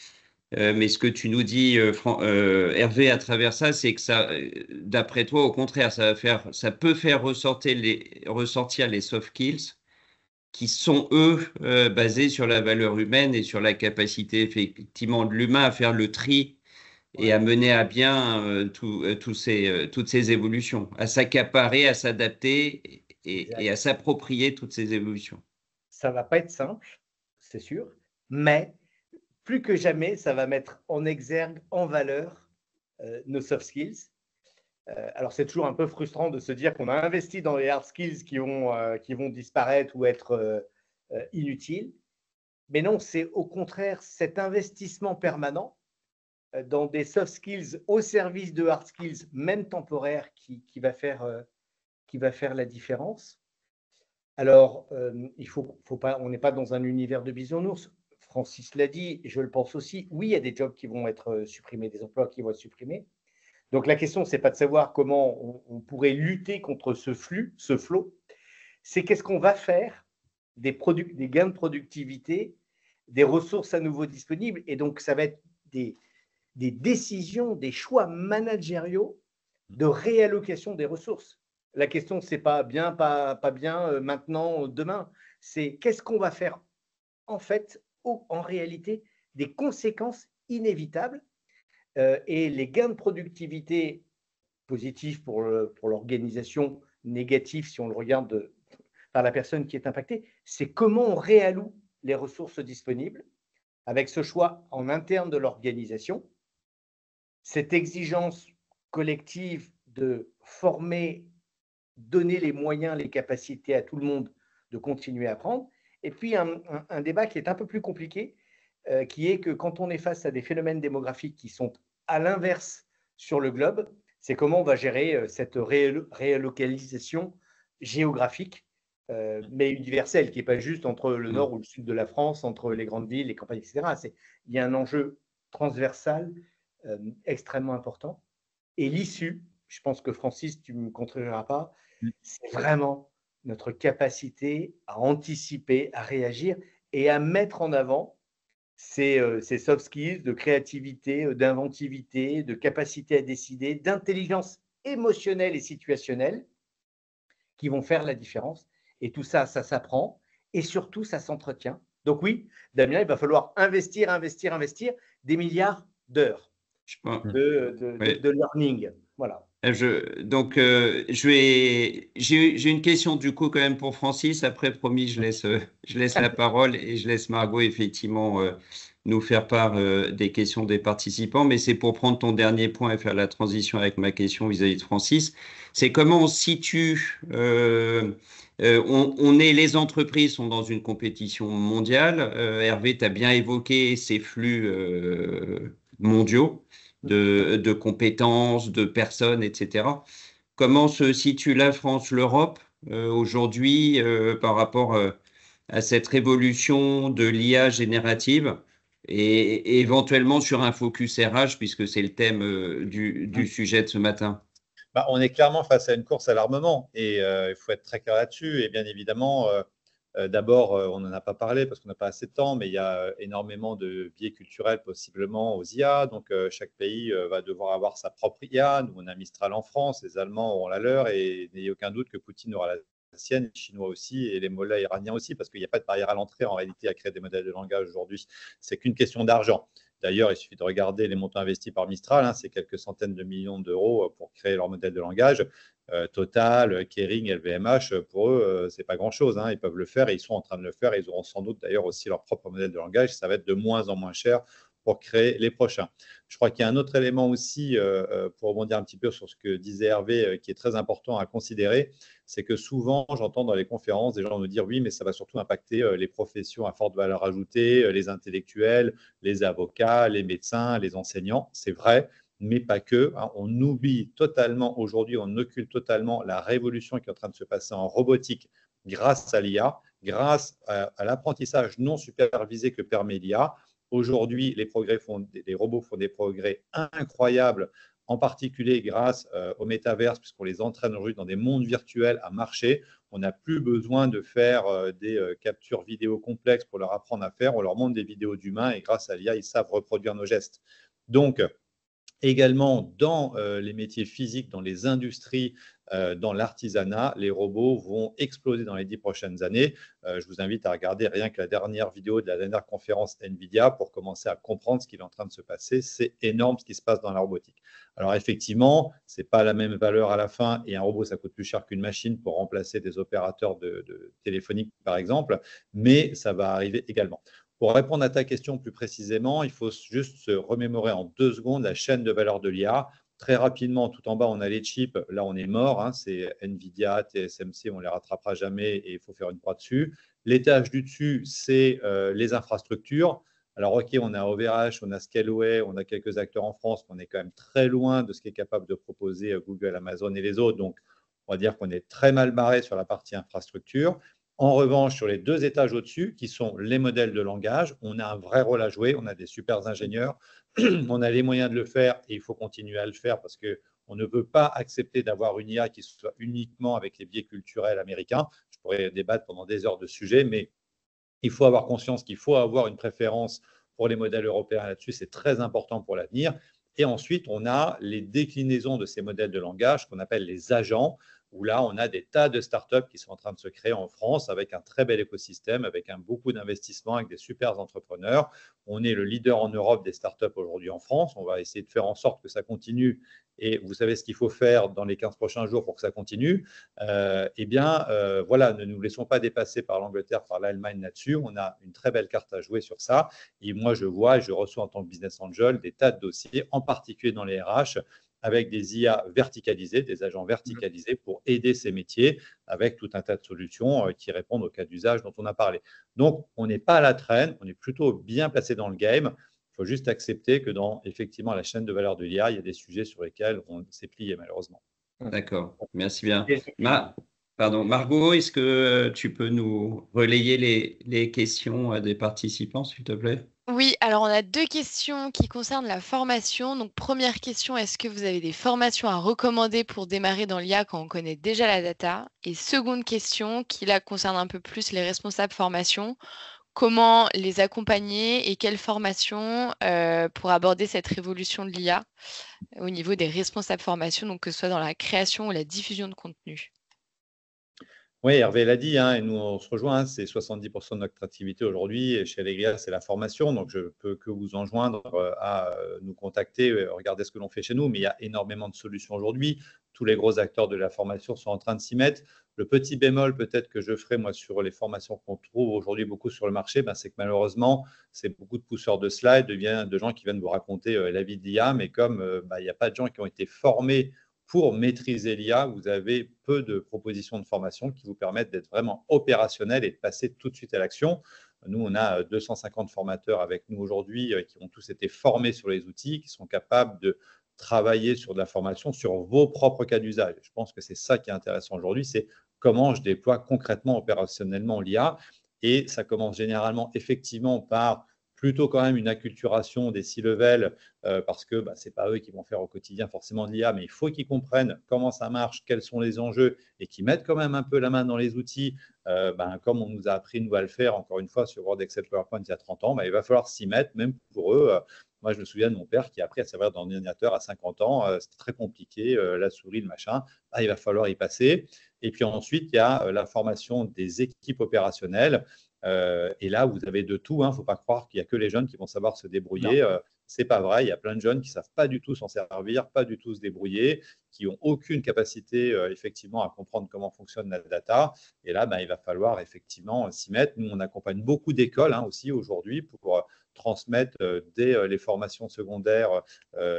S2: Mais ce que tu nous dis, Hervé, à travers ça, c'est que ça, d'après toi, au contraire, ça peut faire ressortir les soft skills qui sont, eux, basés sur la valeur humaine et sur la capacité, effectivement, de l'humain à faire le tri et à mener à bien toutes ces évolutions, à s'accaparer, à s'adapter et à s'approprier toutes ces évolutions.
S4: Ça ne va pas être simple, c'est sûr, mais plus que jamais, ça va mettre en exergue, en valeur, nos soft skills. Alors, c'est toujours un peu frustrant de se dire qu'on a investi dans les hard skills qui vont disparaître ou être inutiles. Mais non, c'est au contraire cet investissement permanent dans des soft skills au service de hard skills, même temporaires, qui va faire la différence. Alors, on n'est pas dans un univers de bisounours. Francis l'a dit, et je le pense aussi. Oui, il y a des jobs qui vont être supprimés, des emplois qui vont être supprimés. Donc, la question, ce n'est pas de savoir comment on pourrait lutter contre ce flux, ce flot. C'est qu'est-ce qu'on va faire des gains de productivité, des ressources à nouveau disponibles. Et donc, ça va être des décisions, des choix managériaux de réallocation des ressources. La question, ce n'est pas bien, pas bien, maintenant, demain. C'est qu'est-ce qu'on va faire en fait, en réalité, des conséquences inévitables. Et les gains de productivité positifs pour l'organisation, négatifs si on le regarde par la personne qui est impactée, c'est comment on réalloue les ressources disponibles avec ce choix en interne de l'organisation, cette exigence collective de former, donner les moyens, les capacités à tout le monde de continuer à apprendre, et puis un débat qui est un peu plus compliqué, qui est que quand on est face à des phénomènes démographiques qui sont à l'inverse sur le globe, c'est comment on va gérer cette réallocation géographique, mais universelle, qui n'est pas juste entre le nord ou le sud de la France, entre les grandes villes, les campagnes, etc. Il y a un enjeu transversal extrêmement important. Et l'issue, je pense que Francis, tu ne me contrediras pas, c'est vraiment notre capacité à anticiper, à réagir et à mettre en avant ces soft skills de créativité, d'inventivité, de capacité à décider, d'intelligence émotionnelle et situationnelle qui vont faire la différence. Et tout ça, ça s'apprend et surtout, ça s'entretient. Donc oui, Damien, il va falloir investir des milliards d'heures de learning. Voilà.
S2: J'ai une question du coup quand même pour Francis. Après, promis, je laisse la parole et je laisse Margot effectivement nous faire part des questions des participants. Mais c'est pour prendre ton dernier point et faire la transition avec ma question vis-à-vis de Francis. C'est comment on situe. Les entreprises sont dans une compétition mondiale. Hervé, tu as bien évoqué ces flux mondiaux de compétences, de personnes, etc. Comment se situe la France, l'Europe aujourd'hui par rapport à cette révolution de l'IA générative et éventuellement sur un focus RH, puisque c'est le thème du sujet de ce matin?
S3: On est clairement face à une course à l'armement et il faut être très clair là-dessus. Et bien évidemment, D'abord, on n'en a pas parlé parce qu'on n'a pas assez de temps, mais il y a énormément de biais culturels possiblement aux IA. Donc, chaque pays va devoir avoir sa propre IA. Nous, on a Mistral en France, les Allemands auront la leur et n'ayez aucun doute que Poutine aura la sienne, les Chinois aussi et les mollahs iraniens aussi, parce qu'il n'y a pas de barrière à l'entrée en réalité à créer des modèles de langage aujourd'hui. C'est qu'une question d'argent. D'ailleurs, il suffit de regarder les montants investis par Mistral, hein, c'est quelques centaines de millions d'euros pour créer leur modèle de langage. Total, Kering, LVMH, pour eux, c'est pas grand-chose. Hein, ils peuvent le faire et ils sont en train de le faire. Et ils auront sans doute d'ailleurs aussi leur propre modèle de langage. Ça va être de moins en moins cher pour créer les prochains. Je crois qu'il y a un autre élément aussi, pour rebondir un petit peu sur ce que disait Hervé, qui est très important à considérer, c'est que souvent, j'entends dans les conférences des gens nous dire oui, mais ça va surtout impacter les professions à forte valeur ajoutée, les intellectuels, les avocats, les médecins, les enseignants. C'est vrai, mais pas que. Hein. On oublie totalement aujourd'hui, on occulte totalement la révolution qui est en train de se passer en robotique grâce à l'IA, grâce à l'apprentissage non supervisé que permet l'IA. Aujourd'hui, les robots font des progrès incroyables, en particulier grâce au métaverse, puisqu'on les entraîne aujourd'hui dans des mondes virtuels à marcher. On n'a plus besoin de faire des captures vidéo complexes pour leur apprendre à faire. On leur montre des vidéos d'humains et grâce à l'IA, ils savent reproduire nos gestes. Donc, également, dans les métiers physiques, dans les industries, dans l'artisanat, les robots vont exploser dans les 10 prochaines années. Je vous invite à regarder rien que la dernière vidéo de la dernière conférence NVIDIA pour commencer à comprendre ce qui est en train de se passer. C'est énorme ce qui se passe dans la robotique. Alors effectivement, ce n'est pas la même valeur à la fin et un robot, ça coûte plus cher qu'une machine pour remplacer des opérateurs de téléphoniques, par exemple, mais ça va arriver également. Pour répondre à ta question plus précisément, il faut juste se remémorer en 2 secondes la chaîne de valeur de l'IA. Très rapidement, tout en bas, on a les chips. Là, on est mort. Hein, c'est NVIDIA, TSMC, on ne les rattrapera jamais et il faut faire une croix dessus. L'étage du dessus, c'est les infrastructures. Alors, OK, on a OVH, on a Scaleway, on a quelques acteurs en France, mais on est quand même très loin de ce qu'est capable de proposer Google, Amazon et les autres. Donc, on va dire qu'on est très mal barré sur la partie infrastructure. En revanche, sur les 2 étages au-dessus, qui sont les modèles de langage, on a un vrai rôle à jouer. On a des super ingénieurs. On a les moyens de le faire et il faut continuer à le faire parce qu'on ne peut pas accepter d'avoir une IA qui soit uniquement avec les biais culturels américains. Je pourrais débattre pendant des heures de sujet, mais il faut avoir conscience qu'il faut avoir une préférence pour les modèles européens là-dessus. C'est très important pour l'avenir. Et ensuite, on a les déclinaisons de ces modèles de langage qu'on appelle les agents, où là, on a des tas de startups qui sont en train de se créer en France avec un très bel écosystème, avec beaucoup d'investissements, avec des super entrepreneurs. On est le leader en Europe des startups aujourd'hui en France. On va essayer de faire en sorte que ça continue. Et vous savez ce qu'il faut faire dans les 15 prochains jours pour que ça continue. Voilà, ne nous laissons pas dépasser par l'Angleterre, par l'Allemagne là-dessus. On a une très belle carte à jouer sur ça. Et moi, je vois et je reçois en tant que business angel des tas de dossiers, en particulier dans les RH, avec des IA verticalisés, des agents verticalisés pour aider ces métiers avec tout un tas de solutions qui répondent aux cas d'usage dont on a parlé. Donc, on n'est pas à la traîne, on est plutôt bien placé dans le game. Il faut juste accepter que dans effectivement la chaîne de valeur de l'IA, il y a des sujets sur lesquels on s'est plié malheureusement.
S2: D'accord, merci bien. Margot, est-ce que tu peux nous relayer les questions des participants, s'il te plaît?
S1: Oui, alors on a 2 questions qui concernent la formation. Donc, première question, est-ce que vous avez des formations à recommander pour démarrer dans l'IA quand on connaît déjà la data? Et seconde question, qui là concerne un peu plus les responsables formation, comment les accompagner et quelles formations pour aborder cette révolution de l'IA au niveau des responsables formation, donc que ce soit dans la création ou la diffusion de contenu?
S3: Oui, Hervé l'a dit, hein, et nous on se rejoint, hein, c'est 70% de notre activité aujourd'hui. Et chez Allegria, c'est la formation. Donc, je ne peux que vous enjoindre à nous contacter, regarder ce que l'on fait chez nous. Mais il y a énormément de solutions aujourd'hui. Tous les gros acteurs de la formation sont en train de s'y mettre. Le petit bémol peut-être que je ferai moi sur les formations qu'on trouve aujourd'hui beaucoup sur le marché, c'est que malheureusement, c'est beaucoup de pousseurs de slides, de gens qui viennent vous raconter la vie de l'IA. Mais comme il n'y a pas de gens qui ont été formés pour maîtriser l'IA, vous avez peu de propositions de formation qui vous permettent d'être vraiment opérationnel et de passer tout de suite à l'action. Nous, on a 250 formateurs avec nous aujourd'hui qui ont tous été formés sur les outils, qui sont capables de travailler sur de la formation sur vos propres cas d'usage. Je pense que c'est ça qui est intéressant aujourd'hui, c'est comment je déploie concrètement, opérationnellement l'IA. Et ça commence généralement effectivement par plutôt quand même une acculturation des C-level parce que ce n'est pas eux qui vont faire au quotidien forcément de l'IA, mais il faut qu'ils comprennent comment ça marche, quels sont les enjeux et qu'ils mettent quand même un peu la main dans les outils, comme on nous a appris nous à le faire, encore une fois, sur Word, Excel, PowerPoint il y a 30 ans, il va falloir s'y mettre, même pour eux. Moi, je me souviens de mon père qui a appris à servir d'ordinateur à 50 ans. C'était très compliqué, la souris, le machin. Il va falloir y passer. Et puis ensuite, il y a la formation des équipes opérationnelles. Et là, vous avez de tout. Il ne faut pas croire qu'il n'y a que les jeunes qui vont savoir se débrouiller. Ce n'est pas vrai. Il y a plein de jeunes qui ne savent pas du tout s'en servir, pas du tout se débrouiller, qui n'ont aucune capacité effectivement à comprendre comment fonctionne la data. Et là, il va falloir effectivement s'y mettre. Nous, on accompagne beaucoup d'écoles aussi aujourd'hui pour transmettre dès les formations secondaires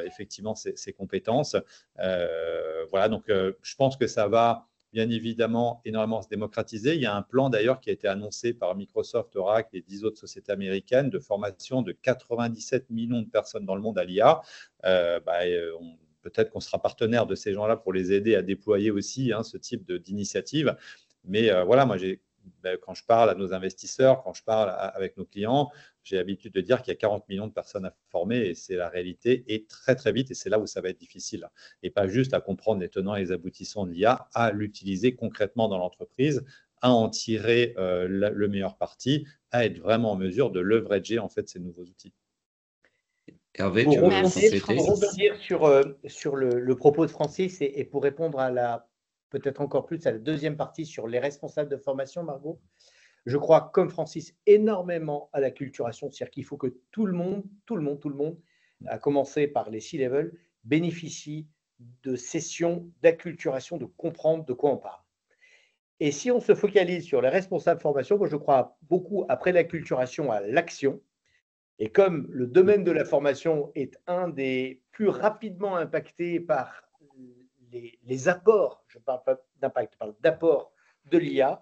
S3: effectivement ces compétences. Voilà, donc je pense que ça va bien évidemment énormément se démocratiser. Il y a un plan d'ailleurs qui a été annoncé par Microsoft, Oracle et 10 autres sociétés américaines de formation de 97 millions de personnes dans le monde à l'IA. Peut-être qu'on sera partenaire de ces gens-là pour les aider à déployer aussi ce type d'initiative. Mais voilà, moi, quand je parle à nos investisseurs, quand je parle avec nos clients, j'ai l'habitude de dire qu'il y a 40 millions de personnes à former et c'est la réalité, et très très vite, et c'est là où ça va être difficile. Et pas juste à comprendre les tenants et les aboutissants de l'IA, à l'utiliser concrètement dans l'entreprise, à en tirer le meilleur parti, à être vraiment en mesure de leverager en fait ces nouveaux outils.
S2: Hervé, tu veux compléter ?
S4: Pour rebondir sur le propos de Francis et pour répondre à peut-être encore plus à la deuxième partie sur les responsables de formation, Margot, je crois, comme Francis, énormément à l'acculturation. C'est-à-dire qu'il faut que tout le monde, à commencer par les C-level, bénéficie de sessions d'acculturation, de comprendre de quoi on parle. Et si on se focalise sur les responsables de formation, moi je crois beaucoup, après l'acculturation, à l'action. Et comme le domaine de la formation est un des plus rapidement impactés par les apports, je ne parle pas d'impact, je parle d'apport de l'IA,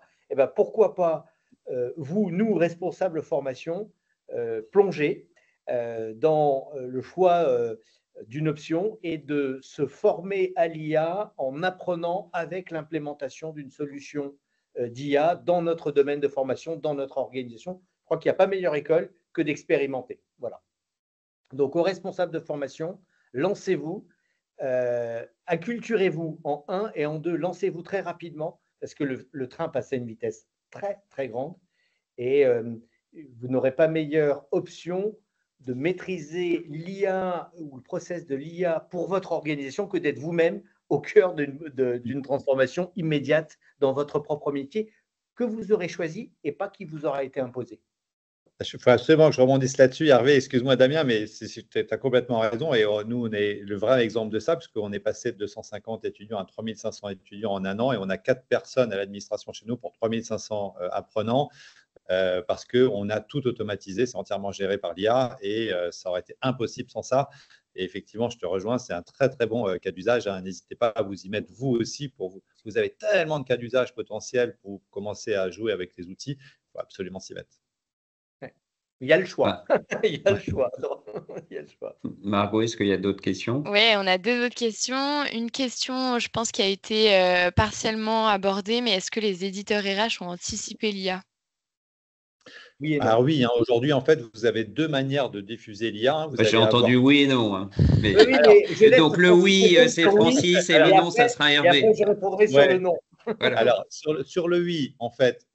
S4: pourquoi pas nous, responsables formation, plonger dans le choix d'une option et de se former à l'IA en apprenant avec l'implémentation d'une solution d'IA dans notre domaine de formation, dans notre organisation. Je crois qu'il n'y a pas meilleure école que d'expérimenter. Voilà. Donc, aux responsables de formation, lancez-vous, acculturez-vous en 1 et en 2, lancez-vous très rapidement parce que le train passe à une vitesse très, très grande et vous n'aurez pas meilleure option de maîtriser l'IA ou le process de l'IA pour votre organisation que d'être vous-même au cœur d'une transformation immédiate dans votre propre métier que vous aurez choisi et pas qui vous aura été imposé.
S3: Il faut absolument que je rebondisse là-dessus, Hervé. Excuse-moi, Damien, mais tu as complètement raison. Et nous, on est le vrai exemple de ça, puisqu'on est passé de 250 étudiants à 3500 étudiants en un an. Et on a 4 personnes à l'administration chez nous pour 3500 apprenants, parce qu'on a tout automatisé. C'est entièrement géré par l'IA et ça aurait été impossible sans ça. Et effectivement, je te rejoins, c'est un très, très bon cas d'usage. N'hésitez pas à vous y mettre vous aussi. Vous avez tellement de cas d'usage potentiels pour commencer à jouer avec les outils. Il faut absolument s'y mettre.
S4: Il y a le choix. Il y a le choix.
S2: Margot, est-ce qu'il y a d'autres questions?
S1: Oui, on a 2 autres questions. Une question, je pense, qui a été partiellement abordée, mais est-ce que les éditeurs RH ont anticipé l'IA?
S4: Oui et non.
S3: Alors oui, aujourd'hui, en fait, vous avez 2 manières de diffuser l'IA.
S2: J'ai entendu oui et non.
S3: Mais,
S4: oui, mais
S2: donc le oui, c'est Francis, et le non, ça sera Hervé.
S4: Et après, je répondrai sur le non.
S3: Voilà. Alors, sur le oui, en fait,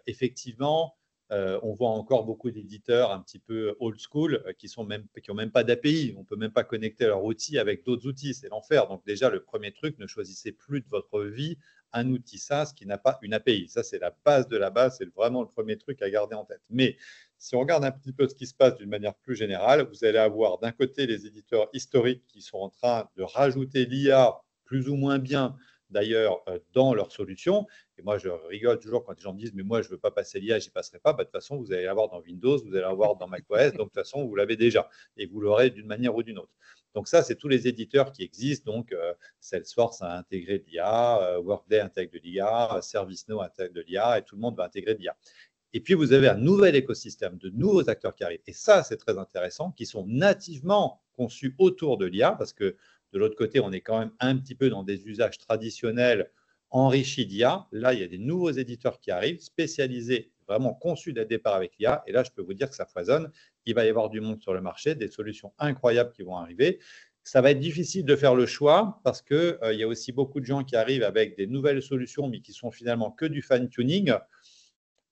S3: effectivement, on voit encore beaucoup d'éditeurs un petit peu old school qui n'ont même pas d'API. On ne peut même pas connecter leur outil avec d'autres outils. C'est l'enfer. Donc déjà, le premier truc, ne choisissez plus de votre vie un outil SaaS qui n'a pas une API. Ça, c'est la base de la base. C'est vraiment le premier truc à garder en tête. Mais si on regarde un petit peu ce qui se passe d'une manière plus générale, vous allez avoir d'un côté les éditeurs historiques qui sont en train de rajouter l'IA plus ou moins bien d'ailleurs dans leurs solutions. Et moi, je rigole toujours quand les gens me disent « mais moi, je ne veux pas passer l'IA, je n'y passerai pas ». De toute façon, vous allez l'avoir dans Windows, vous allez l'avoir dans macOS, donc de toute façon, vous l'avez déjà. Et vous l'aurez d'une manière ou d'une autre. Donc ça, c'est tous les éditeurs qui existent. Donc, Salesforce a intégré de l'IA, Workday intègre de l'IA, ServiceNow intègre de l'IA, et tout le monde va intégrer de l'IA. Et puis, vous avez un nouvel écosystème de nouveaux acteurs qui arrivent. Et ça, c'est très intéressant, qui sont nativement conçus autour de l'IA, parce que de l'autre côté, on est quand même un petit peu dans des usages traditionnels enrichis d'IA. Là, il y a des nouveaux éditeurs qui arrivent, spécialisés vraiment conçus dès le départ avec l'IA. Et là, je peux vous dire que ça foisonne. Il va y avoir du monde sur le marché, des solutions incroyables qui vont arriver. Ça va être difficile de faire le choix parce qu'il y a aussi beaucoup de gens qui arrivent avec des nouvelles solutions, mais qui sont finalement que du fine-tuning,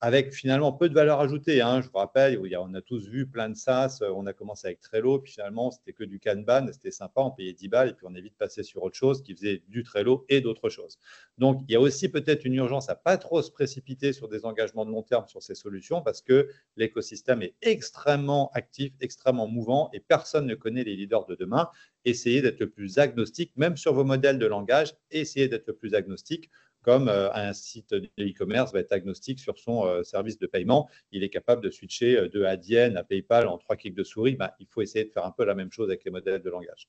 S3: avec finalement peu de valeur ajoutée. Je vous rappelle, on a tous vu plein de SaaS, on a commencé avec Trello, puis finalement, c'était que du Kanban, c'était sympa, on payait 10 balles, et puis on est vite passé sur autre chose qui faisait du Trello et d'autres choses. Donc, il y a aussi peut-être une urgence à ne pas trop se précipiter sur des engagements de long terme sur ces solutions, parce que l'écosystème est extrêmement actif, extrêmement mouvant, et personne ne connaît les leaders de demain. Essayez d'être le plus agnostique, même sur vos modèles de langage, essayez d'être le plus agnostique, comme un site de e-commerce va être agnostique sur son service de paiement. Il est capable de switcher de Adyen à PayPal en 3 clics de souris. Il faut essayer de faire un peu la même chose avec les modèles de langage.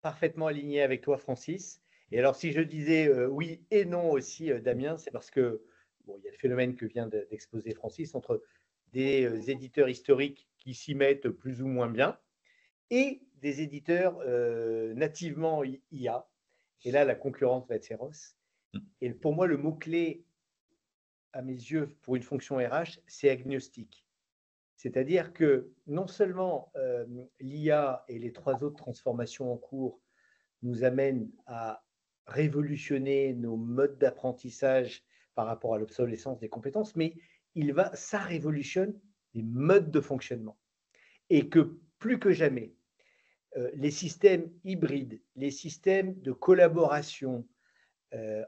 S4: Parfaitement aligné avec toi, Francis. Et alors, si je disais oui et non aussi, Damien, c'est parce que il y a le phénomène que vient d'exposer Francis entre des éditeurs historiques qui s'y mettent plus ou moins bien et des éditeurs nativement IA. Et là, la concurrence va être féroce. Et pour moi, le mot-clé, à mes yeux, pour une fonction RH, c'est agnostique. C'est-à-dire que non seulement l'IA et les 3 autres transformations en cours nous amènent à révolutionner nos modes d'apprentissage par rapport à l'obsolescence des compétences, mais ça révolutionne les modes de fonctionnement. Et que plus que jamais, les systèmes hybrides, les systèmes de collaboration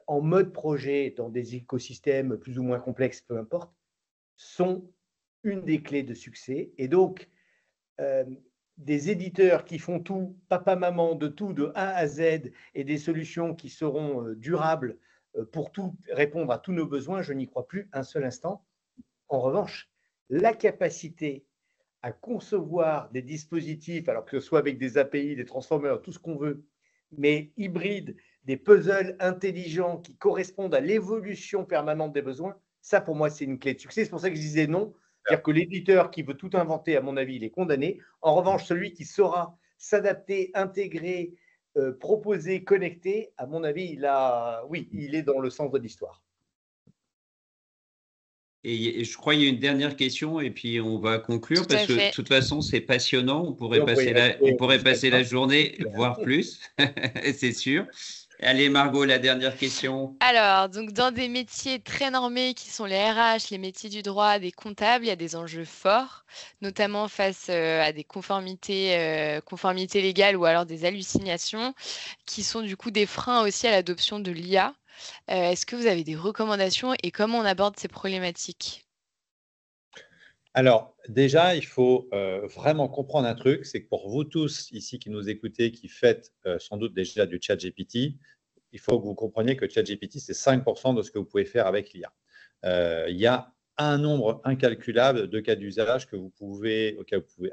S4: en mode projet dans des écosystèmes plus ou moins complexes, peu importe, sont une des clés de succès. Et donc, des éditeurs qui font tout, papa, maman, de tout, de A à Z, et des solutions qui seront durables pour tout répondre à tous nos besoins, je n'y crois plus un seul instant. En revanche, la capacité à concevoir des dispositifs, alors que ce soit avec des API, des transformers, tout ce qu'on veut, mais hybrides, des puzzles intelligents qui correspondent à l'évolution permanente des besoins, ça pour moi c'est une clé de succès. C'est pour ça que je disais non. C'est-à-dire que l'éditeur qui veut tout inventer, à mon avis, il est condamné. En revanche, celui qui saura s'adapter, intégrer, proposer, connecter, à mon avis, il est dans le sens de l'histoire.
S2: Et je crois qu'il y a une dernière question et puis on va conclure parce que de toute façon, c'est passionnant. On pourrait passer la journée, voire plus, c'est sûr. Allez, Margot, la dernière question.
S1: Alors, donc dans des métiers très normés qui sont les RH, les métiers du droit, des comptables, il y a des enjeux forts, notamment face à des conformités légales ou alors des hallucinations, qui sont du coup des freins aussi à l'adoption de l'IA. Est-ce que vous avez des recommandations et comment on aborde ces problématiques?
S3: Alors, déjà, il faut vraiment comprendre un truc, c'est que pour vous tous ici qui nous écoutez, qui faites sans doute déjà du ChatGPT, il faut que vous compreniez que ChatGPT, c'est 5% de ce que vous pouvez faire avec l'IA. Il y a un nombre incalculable de cas d'usage auxquels vous pouvez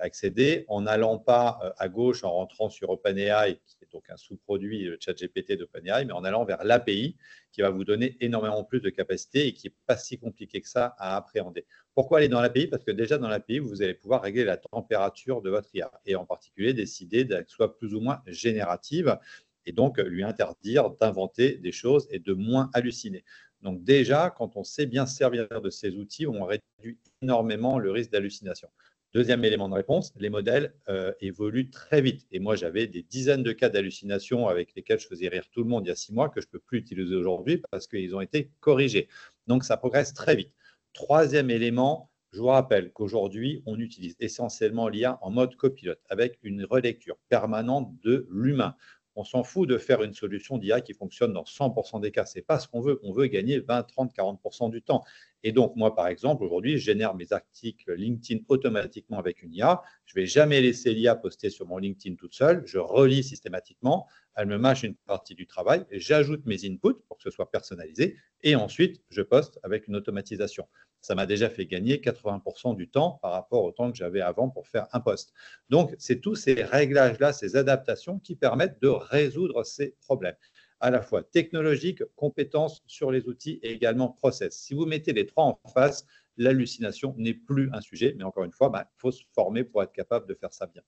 S3: accéder en n'allant pas à gauche, en rentrant sur OpenAI, qui est donc un sous-produit ChatGPT d'OpenAI, mais en allant vers l'API, qui va vous donner énormément plus de capacité et qui n'est pas si compliqué que ça à appréhender. Pourquoi aller dans l'API? Parce que déjà dans l'API, vous allez pouvoir régler la température de votre IA et en particulier décider qu'elle soit plus ou moins générative et donc lui interdire d'inventer des choses et de moins halluciner. Donc déjà, quand on sait bien servir de ces outils, on réduit énormément le risque d'hallucination. Deuxième élément de réponse, les modèles évoluent très vite. Et moi, j'avais des dizaines de cas d'hallucination avec lesquels je faisais rire tout le monde il y a 6 mois que je ne peux plus utiliser aujourd'hui parce qu'ils ont été corrigés. Donc, ça progresse très vite. Troisième élément, je vous rappelle qu'aujourd'hui, on utilise essentiellement l'IA en mode copilote avec une relecture permanente de l'humain. On s'en fout de faire une solution d'IA qui fonctionne dans 100% des cas. Ce n'est pas ce qu'on veut. On veut gagner 20, 30, 40% du temps. Et donc, moi, par exemple, aujourd'hui, je génère mes articles LinkedIn automatiquement avec une IA. Je ne vais jamais laisser l'IA poster sur mon LinkedIn toute seule. Je relis systématiquement. Elle me mâche une partie du travail. J'ajoute mes inputs pour que ce soit personnalisé. Et ensuite, je poste avec une automatisation. Ça m'a déjà fait gagner 80% du temps par rapport au temps que j'avais avant pour faire un post. Donc, c'est tous ces réglages-là, ces adaptations qui permettent de résoudre ces problèmes, à la fois technologiques, compétences sur les outils et également process. Si vous mettez les 3 en face, l'hallucination n'est plus un sujet. Mais encore une fois, il faut se former pour être capable de faire ça bien.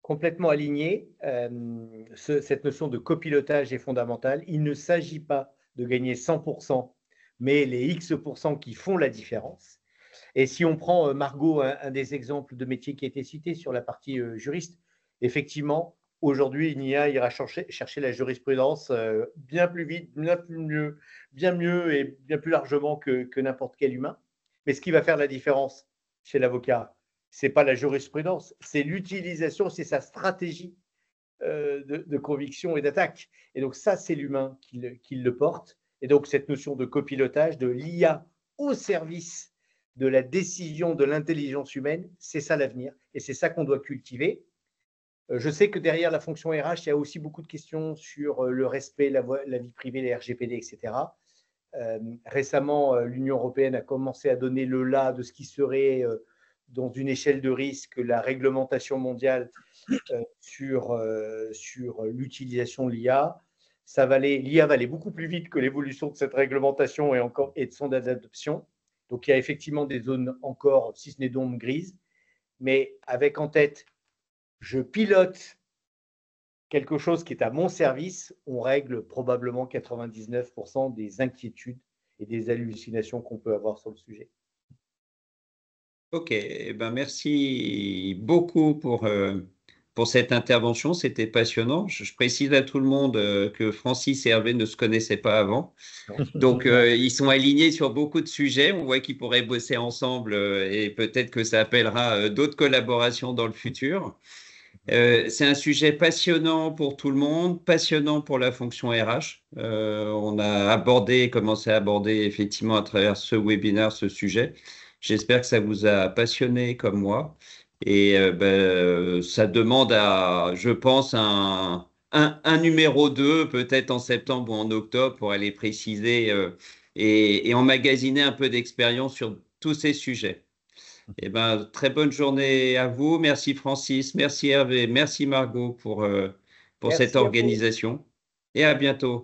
S4: Complètement aligné. Cette notion de copilotage est fondamentale. Il ne s'agit pas de gagner 100% mais les X% qui font la différence. Et si on prend, Margot, un des exemples de métiers qui a été cité sur la partie juriste, effectivement, aujourd'hui, une IA ira chercher la jurisprudence bien plus vite, bien mieux et bien plus largement que n'importe quel humain. Mais ce qui va faire la différence chez l'avocat, ce n'est pas la jurisprudence, c'est l'utilisation, c'est sa stratégie de conviction et d'attaque. Et donc ça, c'est l'humain qui le porte. Et donc cette notion de copilotage, de l'IA au service de la décision de l'intelligence humaine, c'est ça l'avenir. Et c'est ça qu'on doit cultiver. Je sais que derrière la fonction RH, il y a aussi beaucoup de questions sur le respect, la vie privée, les RGPD, etc. Récemment, l'Union européenne a commencé à donner le là de ce qui serait, dans une échelle de risque, la réglementation mondiale sur l'utilisation de l'IA. L'IA va aller beaucoup plus vite que l'évolution de cette réglementation et de son adoption. Donc, il y a effectivement des zones encore, si ce n'est d'ombre grise, mais avec en tête, je pilote quelque chose qui est à mon service, on règle probablement 99% des inquiétudes et des hallucinations qu'on peut avoir sur le sujet.
S2: Ok, ben merci beaucoup pour cette intervention, c'était passionnant. Je précise à tout le monde que Francis et Hervé ne se connaissaient pas avant. Donc, ils sont alignés sur beaucoup de sujets. On voit qu'ils pourraient bosser ensemble et peut-être que ça appellera d'autres collaborations dans le futur. C'est un sujet passionnant pour tout le monde, passionnant pour la fonction RH. On a commencé à aborder effectivement à travers ce webinaire ce sujet. J'espère que ça vous a passionné comme moi. Et ça demande je pense, un numéro 2, peut-être en septembre ou en octobre, pour aller préciser et emmagasiner un peu d'expérience sur tous ces sujets. Eh ben, très bonne journée à vous. Merci Francis, merci Hervé, merci Margot pour cette organisation. Et à bientôt.